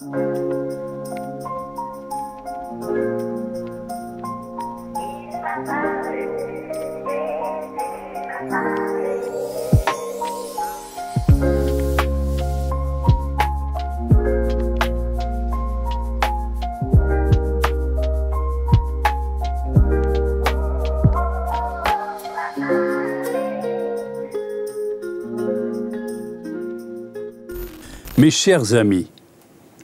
Mes chers amis,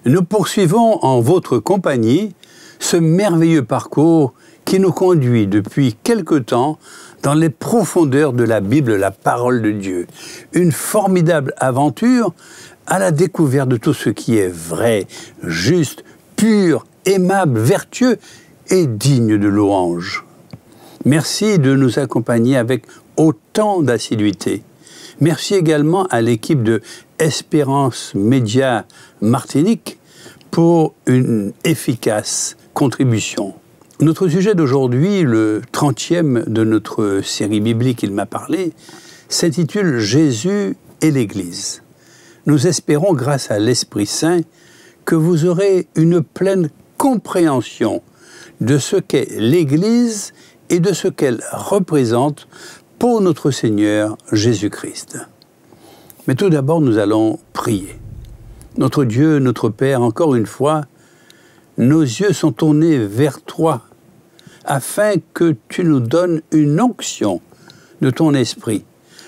nous poursuivons en votre compagnie ce merveilleux parcours qui nous conduit depuis quelque temps dans les profondeurs de la Bible, la parole de Dieu. Une formidable aventure à la découverte de tout ce qui est vrai, juste, pur, aimable, vertueux et digne de louange. Merci de nous accompagner avec autant d'assiduité. Merci également à l'équipe de Espérance Média Martinique pour une efficace contribution. Notre sujet d'aujourd'hui, le 30e de notre série biblique Il m'a parlé, s'intitule Jésus et l'Église. Nous espérons, grâce à l'Esprit Saint, que vous aurez une pleine compréhension de ce qu'est l'Église et de ce qu'elle représente pour notre Seigneur Jésus-Christ. Mais tout d'abord, nous allons prier. Notre Dieu, notre Père, encore une fois, nos yeux sont tournés vers toi, afin que tu nous donnes une onction de ton esprit,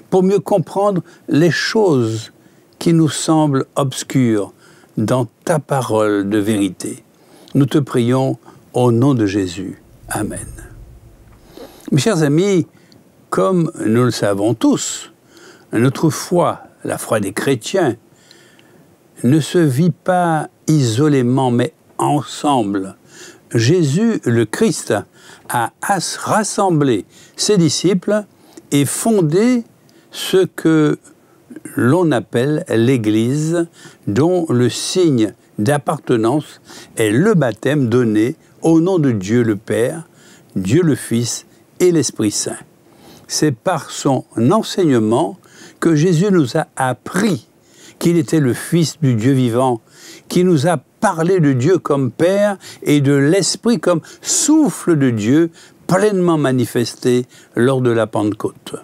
pour mieux comprendre les choses qui nous semblent obscures dans ta parole de vérité. Nous te prions au nom de Jésus. Amen. Mes chers amis, comme nous le savons tous, notre foi, la foi des chrétiens, ne se vit pas isolément, mais ensemble. Jésus, le Christ, a rassemblé ses disciples et fondé ce que l'on appelle l'Église, dont le signe d'appartenance est le baptême donné au nom de Dieu le Père, Dieu le Fils et l'Esprit Saint. C'est par son enseignement que Jésus nous a appris qu'il était le Fils du Dieu vivant, qui nous a parlé de Dieu comme Père et de l'Esprit comme souffle de Dieu pleinement manifesté lors de la Pentecôte.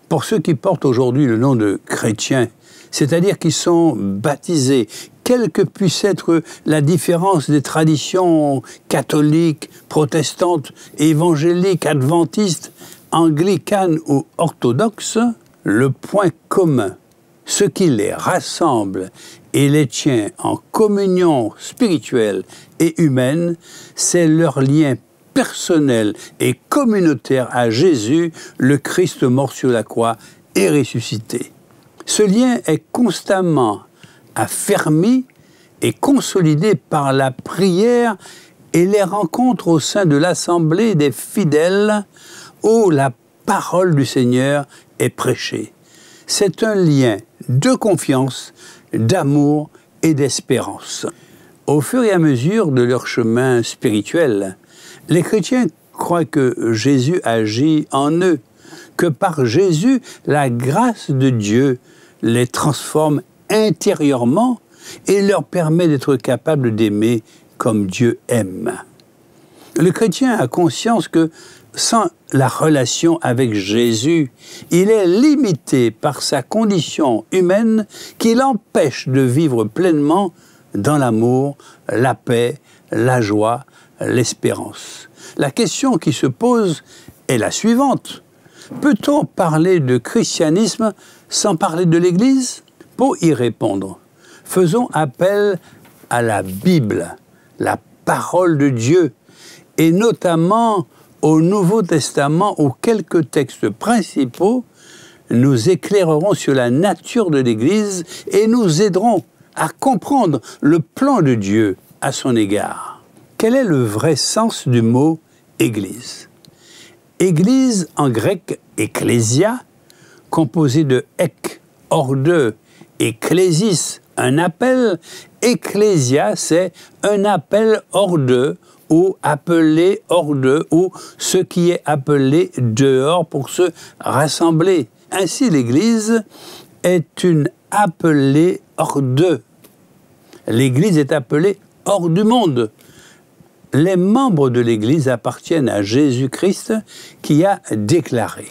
Pour ceux qui portent aujourd'hui le nom de chrétiens, c'est-à-dire qui sont baptisés, quelle que puisse être la différence des traditions catholiques, protestantes, évangéliques, adventistes, anglicanes ou orthodoxes, le point commun, ce qui les rassemble et les tient en communion spirituelle et humaine, c'est leur lien personnel et communautaire à Jésus, le Christ mort sur la croix et ressuscité. Ce lien est constamment affermi et consolidé par la prière et les rencontres au sein de l'assemblée des fidèles où la parole du Seigneur est prêchée. C'est un lien de confiance, d'amour et d'espérance. Au fur et à mesure de leur chemin spirituel, les chrétiens croient que Jésus agit en eux, que par Jésus, la grâce de Dieu les transforme intérieurement et leur permet d'être capables d'aimer comme Dieu aime. Le chrétien a conscience que sans la relation avec Jésus, il est limité par sa condition humaine qui l'empêche de vivre pleinement dans l'amour, la paix, la joie, l'espérance. La question qui se pose est la suivante. Peut-on parler de christianisme sans parler de l'Église? Pour y répondre, faisons appel à la Bible, la parole de Dieu, et notamment au Nouveau Testament où quelques textes principaux nous éclaireront sur la nature de l'Église et nous aideront à comprendre le plan de Dieu à son égard. Quel est le vrai sens du mot « Église » ? Église en grec « ecclésia », composé de « ek », hors de, et « klésis », un appel. Ecclésia, c'est un appel hors de, ou appelé hors de, ou ce qui est appelé dehors pour se rassembler. Ainsi, l'Église est une appelée hors de. l'Église est appelée hors du monde. Les membres de l'Église appartiennent à Jésus-Christ qui a déclaré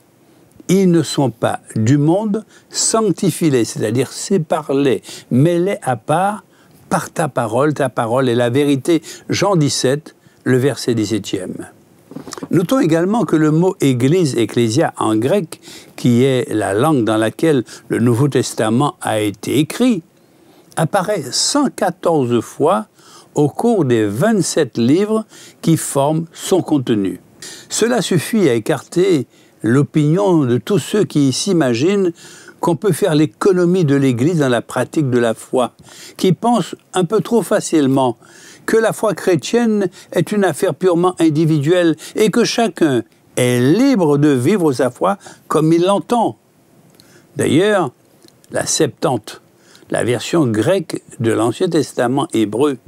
« Ils ne sont pas du monde, sanctifie-les », c'est-à-dire sépare-les, mets-les à part par ta parole est la vérité. Jean 17, le verset 17e. Notons également que le mot « église », ecclésia en grec, qui est la langue dans laquelle le Nouveau Testament a été écrit, apparaît 114 fois au cours des 27 livres qui forment son contenu. Cela suffit à écarter l'opinion de tous ceux qui s'imaginent qu'on peut faire l'économie de l'Église dans la pratique de la foi, qui pensent un peu trop facilement que la foi chrétienne est une affaire purement individuelle et que chacun est libre de vivre sa foi comme il l'entend. D'ailleurs, la Septante, la version grecque de l'Ancien Testament hébreu,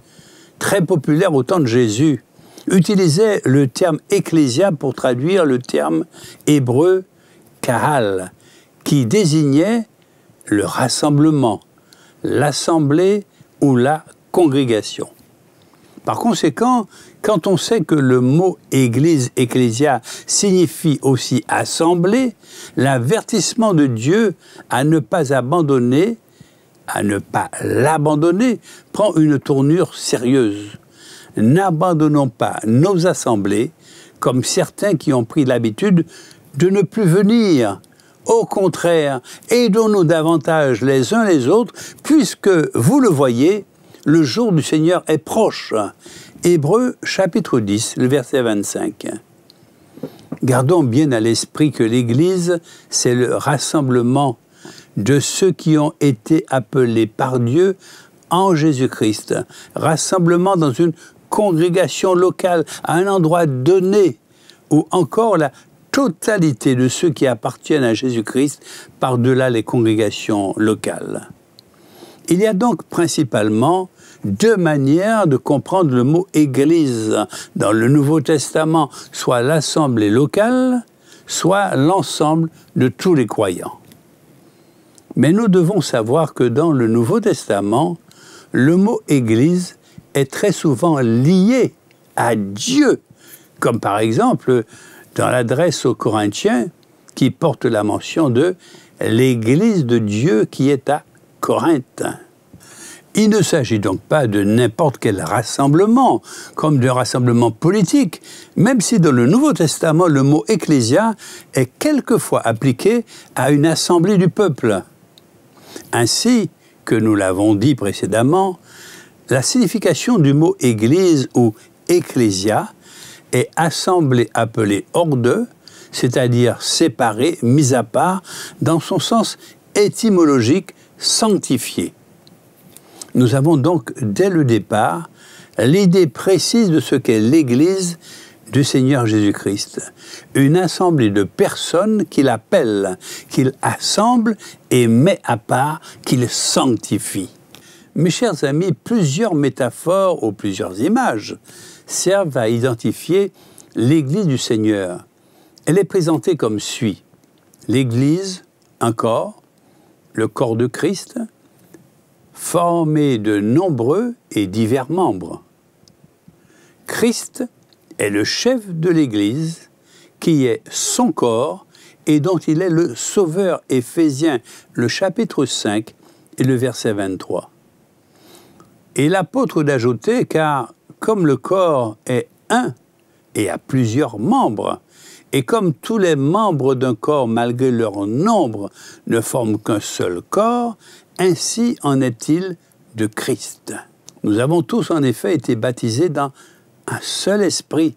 très populaire au temps de Jésus, utilisait le terme « ecclésia » pour traduire le terme hébreu « kahal », qui désignait le rassemblement, l'assemblée ou la congrégation. Par conséquent, quand on sait que le mot « église » ecclésia signifie aussi « assemblée », l'avertissement de Dieu à ne pas abandonner, à ne pas l'abandonner, prend une tournure sérieuse. N'abandonnons pas nos assemblées comme certains qui ont pris l'habitude de ne plus venir. Au contraire, aidons-nous davantage les uns les autres, puisque, vous le voyez, le jour du Seigneur est proche. Hébreux chapitre 10, le verset 25. Gardons bien à l'esprit que l'Église, c'est le rassemblement de ceux qui ont été appelés par Dieu en Jésus-Christ. Rassemblement dans une congrégation locale, à un endroit donné, ou encore la totalité de ceux qui appartiennent à Jésus-Christ par-delà les congrégations locales. Il y a donc principalement deux manières de comprendre le mot « Église » dans le Nouveau Testament, soit l'assemblée locale, soit l'ensemble de tous les croyants. Mais nous devons savoir que dans le Nouveau Testament, le mot « Église » est très souvent lié à Dieu, comme par exemple dans l'adresse aux Corinthiens qui porte la mention de « l'Église de Dieu qui est à Corinthe ». Il ne s'agit donc pas de n'importe quel rassemblement, comme de rassemblement politique, même si dans le Nouveau Testament, le mot « ecclésia » est quelquefois appliqué à une assemblée du peuple. Ainsi que nous l'avons dit précédemment, la signification du mot « église » ou « ecclésia » est assemblée appelée hors d'eux, c'est-à-dire séparée, mise à part, dans son sens étymologique, sanctifiée. Nous avons donc, dès le départ, l'idée précise de ce qu'est l'Église du Seigneur Jésus-Christ. Une assemblée de personnes qu'il appelle, qu'il assemble et met à part, qu'il sanctifie. Mes chers amis, plusieurs métaphores ou plusieurs images servent à identifier l'Église du Seigneur. Elle est présentée comme suit. L'Église, un corps, le corps de Christ, formé de nombreux et divers membres. Christ est le chef de l'Église, qui est son corps et dont il est le sauveur. Éphésiens, le chapitre 5 et le verset 23. Et l'apôtre d'ajouter, car comme le corps est un et a plusieurs membres, et comme tous les membres d'un corps, malgré leur nombre, ne forment qu'un seul corps, ainsi en est-il de Christ. Nous avons tous en effet été baptisés dans un seul esprit,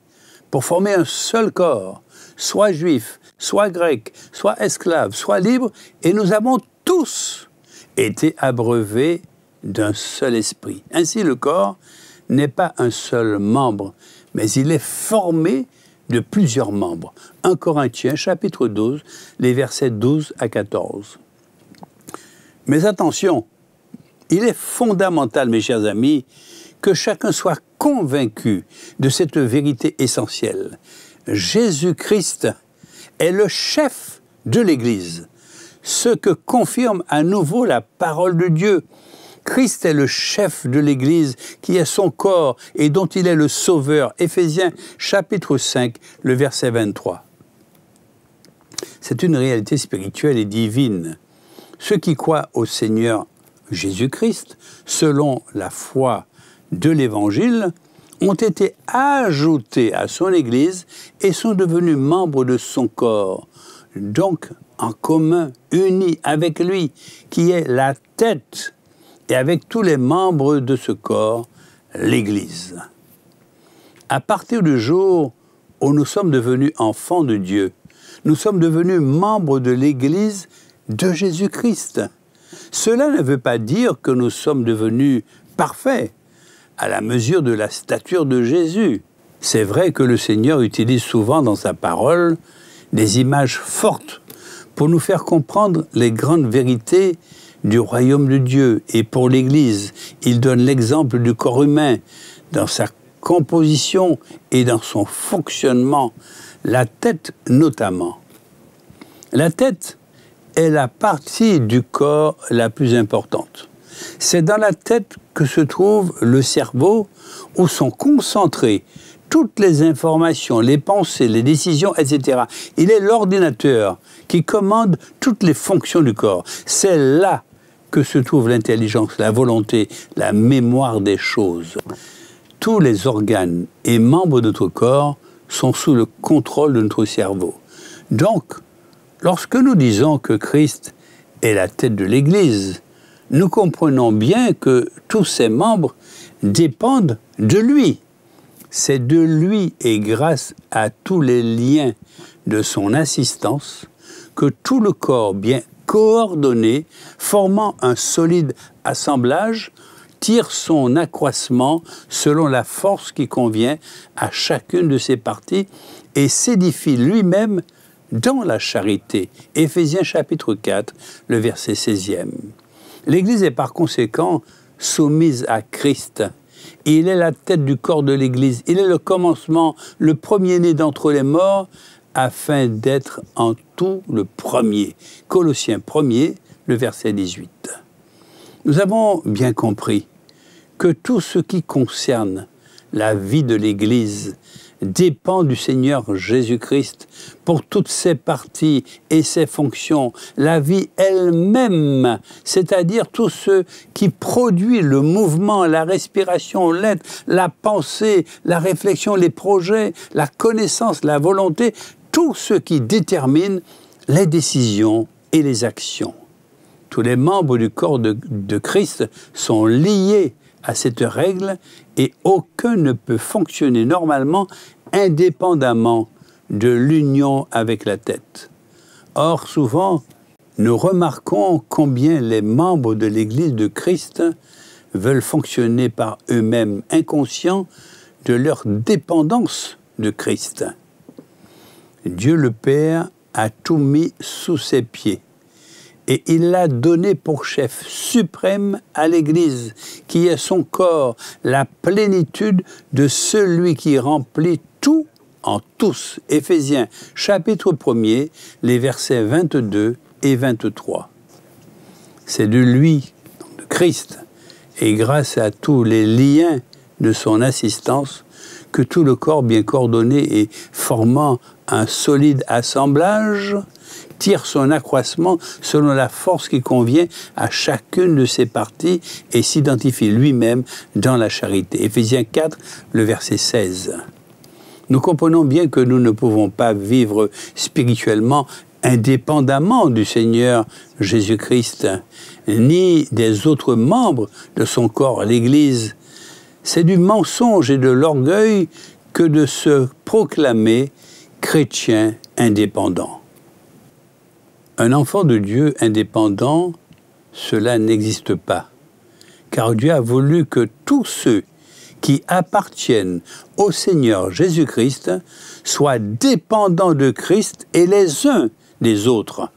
pour former un seul corps, soit juif, soit grec, soit esclave, soit libre, et nous avons tous été abreuvés d'un seul esprit. Ainsi, le corps n'est pas un seul membre, mais il est formé de plusieurs membres. 1 Corinthiens, chapitre 12, les versets 12 à 14. Mais attention, il est fondamental, mes chers amis, que chacun soit convaincu de cette vérité essentielle. Jésus-Christ est le chef de l'Église, ce que confirme à nouveau la parole de Dieu. Christ est le chef de l'Église qui est son corps et dont il est le sauveur. Éphésiens chapitre 5, le verset 23. C'est une réalité spirituelle et divine. Ceux qui croient au Seigneur Jésus-Christ, selon la foi de l'Évangile, ont été ajoutés à son Église et sont devenus membres de son corps. Donc, en commun, unis avec lui, qui est la tête, et avec tous les membres de ce corps, l'Église. À partir du jour où nous sommes devenus enfants de Dieu, nous sommes devenus membres de l'Église de Jésus-Christ. Cela ne veut pas dire que nous sommes devenus parfaits, à la mesure de la stature de Jésus. C'est vrai que le Seigneur utilise souvent dans sa parole des images fortes pour nous faire comprendre les grandes vérités du royaume de Dieu. Et pour l'Église, il donne l'exemple du corps humain dans sa composition et dans son fonctionnement, la tête notamment. La tête est la partie du corps la plus importante. C'est dans la tête que se trouve le cerveau, où sont concentrées toutes les informations, les pensées, les décisions, etc. Il est l'ordinateur qui commande toutes les fonctions du corps. C'est là que se trouve l'intelligence, la volonté, la mémoire des choses. Tous les organes et membres de notre corps sont sous le contrôle de notre cerveau. Donc, lorsque nous disons que Christ est la tête de l'Église, nous comprenons bien que tous ses membres dépendent de lui. C'est de lui et grâce à tous les liens de son assistance que tout le corps bien coordonné, formant un solide assemblage, tire son accroissement selon la force qui convient à chacune de ses parties et s'édifie lui-même dans la charité. Éphésiens chapitre 4, le verset 16e. L'Église est par conséquent soumise à Christ. Il est la tête du corps de l'Église. Il est le commencement, le premier-né d'entre les morts, afin d'être en tout le premier. Colossiens 1er, le verset 18. Nous avons bien compris que tout ce qui concerne la vie de l'Église dépend du Seigneur Jésus-Christ pour toutes ses parties et ses fonctions, la vie elle-même, c'est-à-dire tout ce qui produit le mouvement, la respiration, l'être, la pensée, la réflexion, les projets, la connaissance, la volonté, tout ce qui détermine les décisions et les actions. Tous les membres du corps de Christ sont liés à cette règle et aucun ne peut fonctionner normalement indépendamment de l'union avec la tête. Or, souvent, nous remarquons combien les membres de l'Église de Christ veulent fonctionner par eux-mêmes, inconscients de leur dépendance de Christ. Dieu le Père a tout mis sous ses pieds. Et il l'a donné pour chef suprême à l'Église, qui est son corps, la plénitude de celui qui remplit tout en tous. Éphésiens, chapitre 1er, les versets 22 et 23. C'est de lui, de Christ, et grâce à tous les liens de son assistance, que tout le corps bien coordonné et formant un solide assemblage tire son accroissement selon la force qui convient à chacune de ses parties et s'identifie lui-même dans la charité. Éphésiens 4, le verset 16. Nous comprenons bien que nous ne pouvons pas vivre spirituellement indépendamment du Seigneur Jésus-Christ, ni des autres membres de son corps, l'Église. C'est du mensonge et de l'orgueil que de se proclamer chrétien indépendant. Un enfant de Dieu indépendant, cela n'existe pas, car Dieu a voulu que tous ceux qui appartiennent au Seigneur Jésus-Christ soient dépendants de Christ et les uns des autres.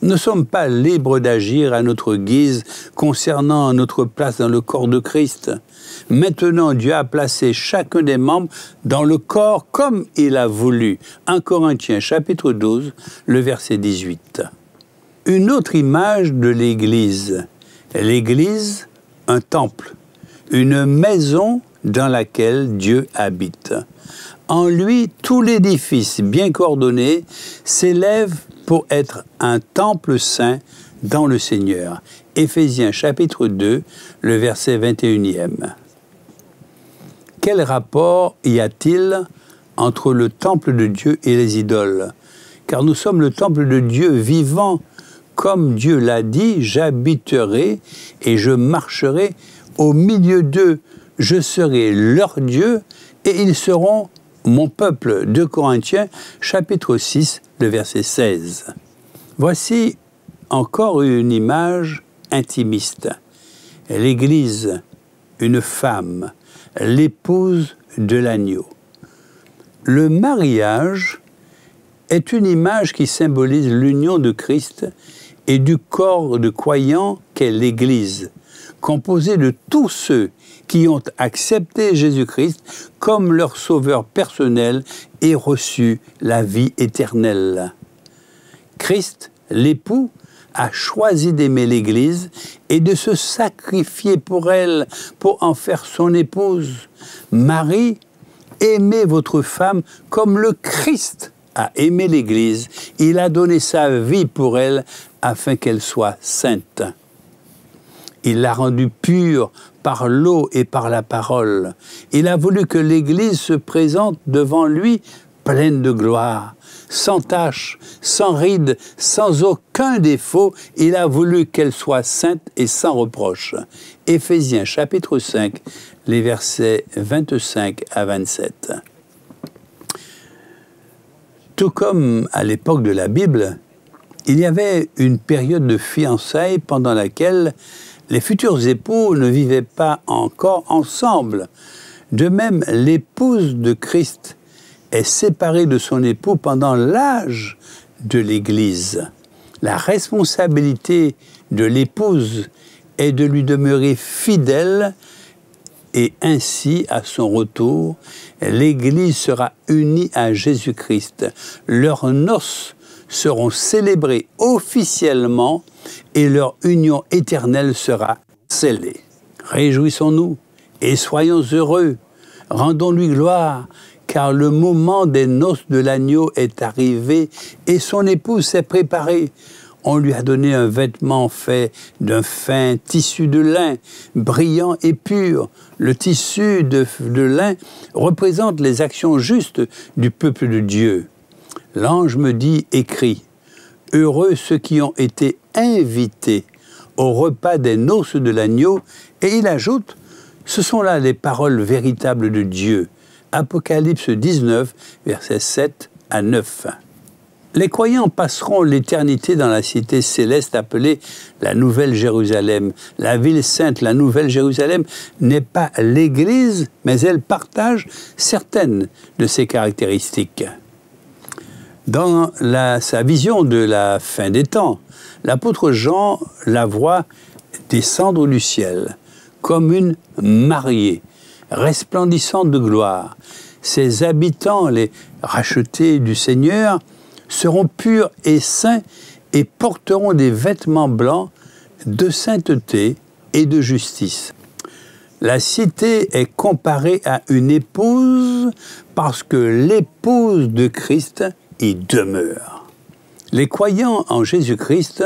Nous ne sommes pas libres d'agir à notre guise concernant notre place dans le corps de Christ. Maintenant, Dieu a placé chacun des membres dans le corps comme il a voulu. 1 Corinthiens chapitre 12, le verset 18. Une autre image de l'Église. L'Église un temple, une maison dans laquelle Dieu habite. En lui, tout l'édifice bien coordonné s'élève pour être un temple saint dans le Seigneur. Éphésiens chapitre 2, le verset 21e. Quel rapport y a-t-il entre le temple de Dieu et les idoles? Car nous sommes le temple de Dieu vivant. Comme Dieu l'a dit, j'habiterai et je marcherai au milieu d'eux. Je serai leur Dieu et ils seront mon peuple. 2 Corinthiens, chapitre 6, le verset 16. Voici encore une image intimiste. L'Église, une femme, l'épouse de l'agneau. Le mariage est une image qui symbolise l'union de Christ et du corps de croyants qu'est l'Église, composée de tous ceux qui ont accepté Jésus-Christ comme leur sauveur personnel et reçu la vie éternelle. Christ, l'époux, a choisi d'aimer l'Église et de se sacrifier pour elle, pour en faire son épouse. Marie, aimez votre femme comme le Christ a aimé l'Église. Il a donné sa vie pour elle afin qu'elle soit sainte. Il l'a rendue pure par l'eau et par la parole. Il a voulu que l'Église se présente devant lui pleine de gloire, sans tache, sans ride, sans aucun défaut. Il a voulu qu'elle soit sainte et sans reproche. Éphésiens chapitre 5, les versets 25 à 27. Tout comme à l'époque de la Bible, il y avait une période de fiançailles pendant laquelle les futurs époux ne vivaient pas encore ensemble. De même, l'épouse de Christ est séparée de son époux pendant l'âge de l'Église. La responsabilité de l'épouse est de lui demeurer fidèle et ainsi, à son retour, l'Église sera unie à Jésus-Christ. Leurs noces seront célébrées officiellement et leur union éternelle sera scellée. Réjouissons-nous et soyons heureux. Rendons-lui gloire, car le moment des noces de l'agneau est arrivé et son épouse s'est préparée. On lui a donné un vêtement fait d'un fin tissu de lin, brillant et pur. Le tissu de lin représente les actions justes du peuple de Dieu. L'ange me dit, écrit, « Heureux ceux qui ont été invités au repas des noces de l'agneau. » Et il ajoute, « Ce sont là les paroles véritables de Dieu. » Apocalypse 19, versets 7 à 9. Les croyants passeront l'éternité dans la cité céleste appelée la Nouvelle Jérusalem. La ville sainte, la Nouvelle Jérusalem, n'est pas l'Église, mais elle partage certaines de ses caractéristiques. Dans sa vision de la fin des temps, l'apôtre Jean la voit descendre du ciel comme une mariée, resplendissante de gloire. Ses habitants, les rachetés du Seigneur, seront purs et saints et porteront des vêtements blancs de sainteté et de justice. La cité est comparée à une épouse parce que l'épouse de Christ y demeure. Les croyants en Jésus-Christ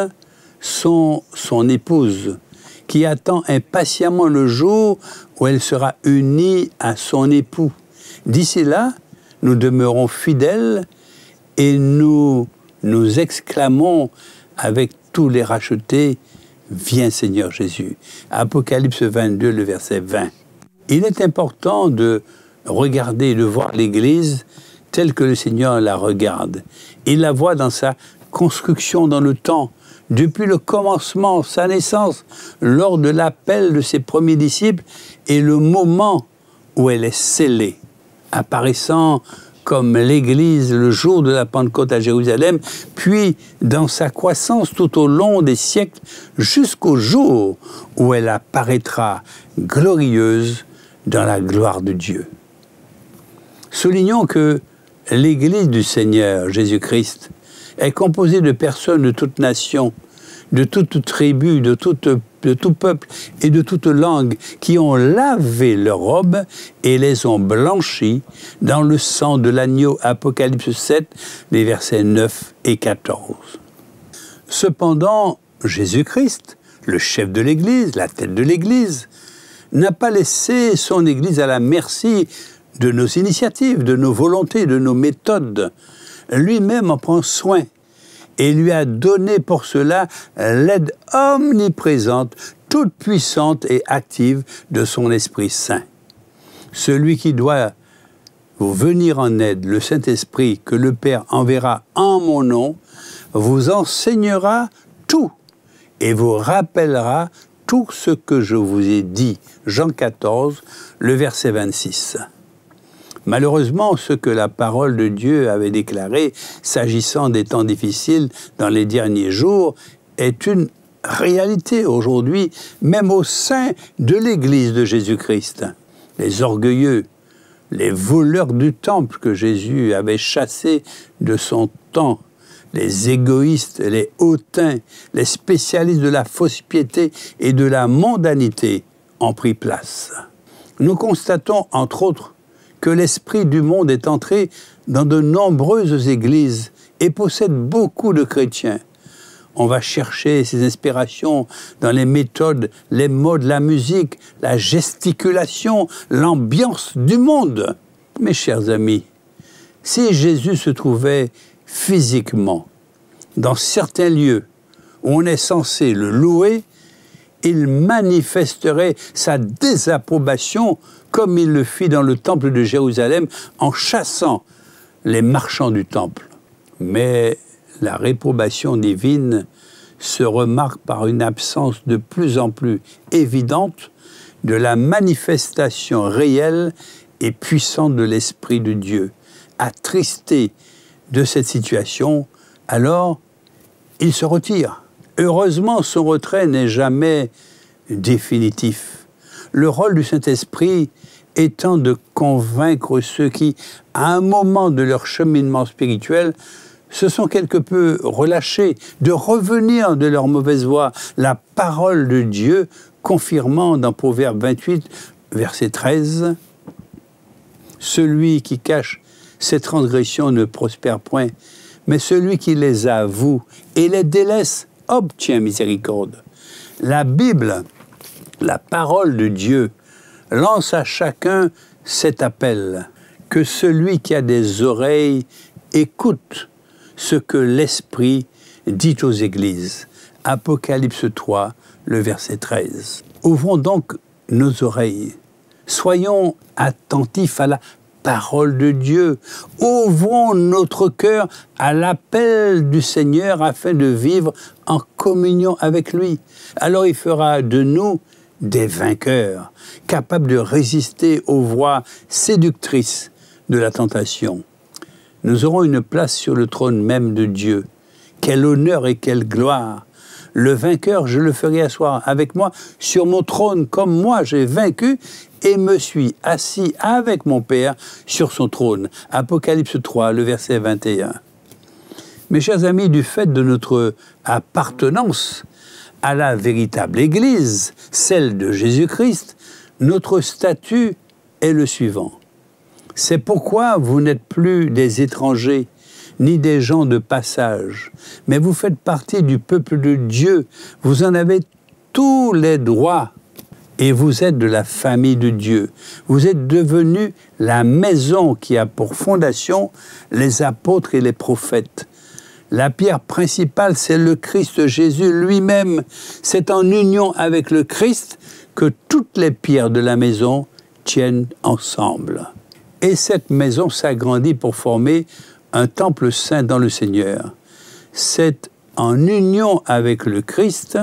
sont son épouse qui attend impatiemment le jour où elle sera unie à son époux. D'ici là, nous demeurons fidèles et nous exclamons avec tous les rachetés, « Viens Seigneur Jésus ». Apocalypse 22, le verset 20. Il est important de regarder et de voir l'Église telle que le Seigneur la regarde. Il la voit dans sa construction dans le temps, depuis le commencement, sa naissance, lors de l'appel de ses premiers disciples et le moment où elle est scellée, apparaissant comme l'Église le jour de la Pentecôte à Jérusalem, puis dans sa croissance tout au long des siècles, jusqu'au jour où elle apparaîtra glorieuse dans la gloire de Dieu. Soulignons que l'Église du Seigneur Jésus-Christ est composée de personnes de toutes nations, de toute tribu, de tout peuple et de toute langue, qui ont lavé leurs robes et les ont blanchis dans le sang de l'agneau. Apocalypse 7, les versets 9 et 14. Cependant, Jésus-Christ, le chef de l'Église, la tête de l'Église, n'a pas laissé son Église à la merci de nos initiatives, de nos volontés, de nos méthodes. Lui-même en prend soin et lui a donné pour cela l'aide omniprésente, toute puissante et active de son Esprit Saint. Celui qui doit vous venir en aide, le Saint-Esprit que le Père enverra en mon nom, vous enseignera tout et vous rappellera tout ce que je vous ai dit. Jean 14, le verset 26. Malheureusement, ce que la parole de Dieu avait déclaré s'agissant des temps difficiles dans les derniers jours est une réalité aujourd'hui, même au sein de l'Église de Jésus-Christ. Les orgueilleux, les voleurs du temple que Jésus avait chassés de son temps, les égoïstes, les hautains, les spécialistes de la fausse piété et de la mondanité ont pris place. Nous constatons, entre autres, que l'esprit du monde est entré dans de nombreuses églises et possède beaucoup de chrétiens. On va chercher ses inspirations dans les méthodes, les modes, la musique, la gesticulation, l'ambiance du monde. Mes chers amis, si Jésus se trouvait physiquement dans certains lieux où on est censé le louer, il manifesterait sa désapprobation comme il le fit dans le temple de Jérusalem en chassant les marchands du temple. Mais la réprobation divine se remarque par une absence de plus en plus évidente de la manifestation réelle et puissante de l'Esprit de Dieu. Attristé de cette situation, alors il se retire. Heureusement, son retrait n'est jamais définitif. Le rôle du Saint-Esprit étant de convaincre ceux qui, à un moment de leur cheminement spirituel, se sont quelque peu relâchés, de revenir de leur mauvaise voie, la parole de Dieu confirmant dans Proverbe 28, verset 13, « Celui qui cache ses transgressions ne prospère point, mais celui qui les avoue et les délaisse obtient miséricorde. » La Bible, la parole de Dieu, lance à chacun cet appel, que celui qui a des oreilles écoute ce que l'Esprit dit aux églises. Apocalypse 3, le verset 13. Ouvrons donc nos oreilles. Soyons attentifs à la parole de Dieu. Ouvrons notre cœur à l'appel du Seigneur afin de vivre en communion avec lui. Alors il fera de nous des vainqueurs, capables de résister aux voies séductrices de la tentation. Nous aurons une place sur le trône même de Dieu. Quel honneur et quelle gloire! Le vainqueur, je le ferai asseoir avec moi sur mon trône, comme moi j'ai vaincu et me suis assis avec mon Père sur son trône. Apocalypse 3, le verset 21. Mes chers amis, du fait de notre appartenance à la véritable Église, celle de Jésus-Christ, notre statut est le suivant. C'est pourquoi vous n'êtes plus des étrangers, ni des gens de passage, mais vous faites partie du peuple de Dieu. Vous en avez tous les droits et vous êtes de la famille de Dieu. Vous êtes devenus la maison qui a pour fondation les apôtres et les prophètes. La pierre principale, c'est le Christ Jésus lui-même. C'est en union avec le Christ que toutes les pierres de la maison tiennent ensemble. Et cette maison s'agrandit pour former un temple saint dans le Seigneur. C'est en union avec le Christ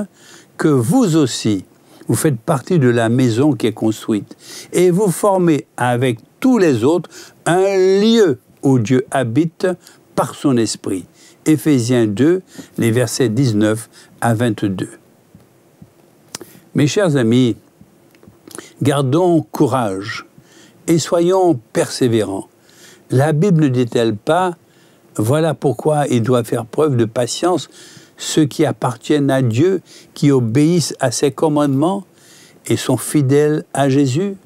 que vous aussi, vous faites partie de la maison qui est construite. Et vous formez avec tous les autres un lieu où Dieu habite par son esprit. Éphésiens 2, les versets 19 à 22. Mes chers amis, gardons courage et soyons persévérants. La Bible ne dit-elle pas, voilà pourquoi il doit faire preuve de patience ceux qui appartiennent à Dieu, qui obéissent à ses commandements et sont fidèles à Jésus,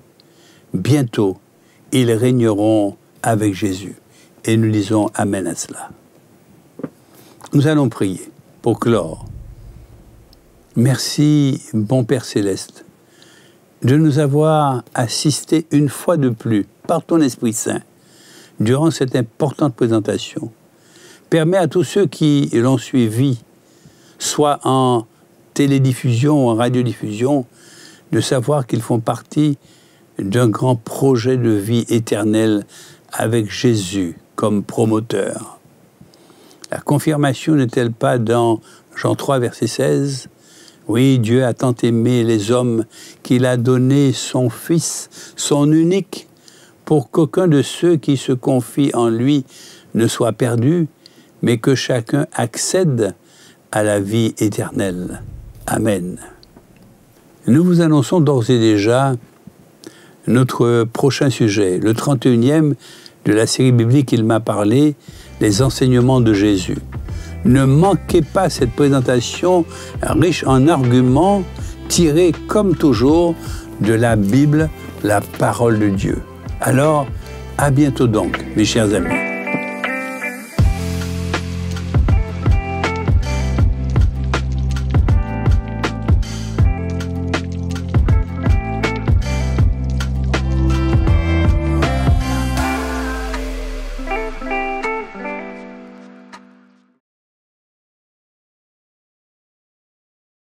bientôt, ils régneront avec Jésus. Et nous disons Amen à cela. Nous allons prier pour clore. Merci, bon Père Céleste, de nous avoir assistés une fois de plus par ton Esprit Saint durant cette importante présentation. Permets à tous ceux qui l'ont suivi, soit en télédiffusion ou en radiodiffusion, de savoir qu'ils font partie d'un grand projet de vie éternelle avec Jésus comme promoteur. La confirmation n'est-elle pas dans Jean 3, verset 16 ? Oui, Dieu a tant aimé les hommes qu'il a donné son Fils, son unique, pour qu'aucun de ceux qui se confient en lui ne soit perdu, mais que chacun accède à la vie éternelle. Amen. Nous vous annonçons d'ores et déjà notre prochain sujet, le 31e de la série biblique Il m'a parlé, les enseignements de Jésus. Ne manquez pas cette présentation riche en arguments tirés comme toujours de la Bible, la parole de Dieu. Alors, à bientôt donc, mes chers amis.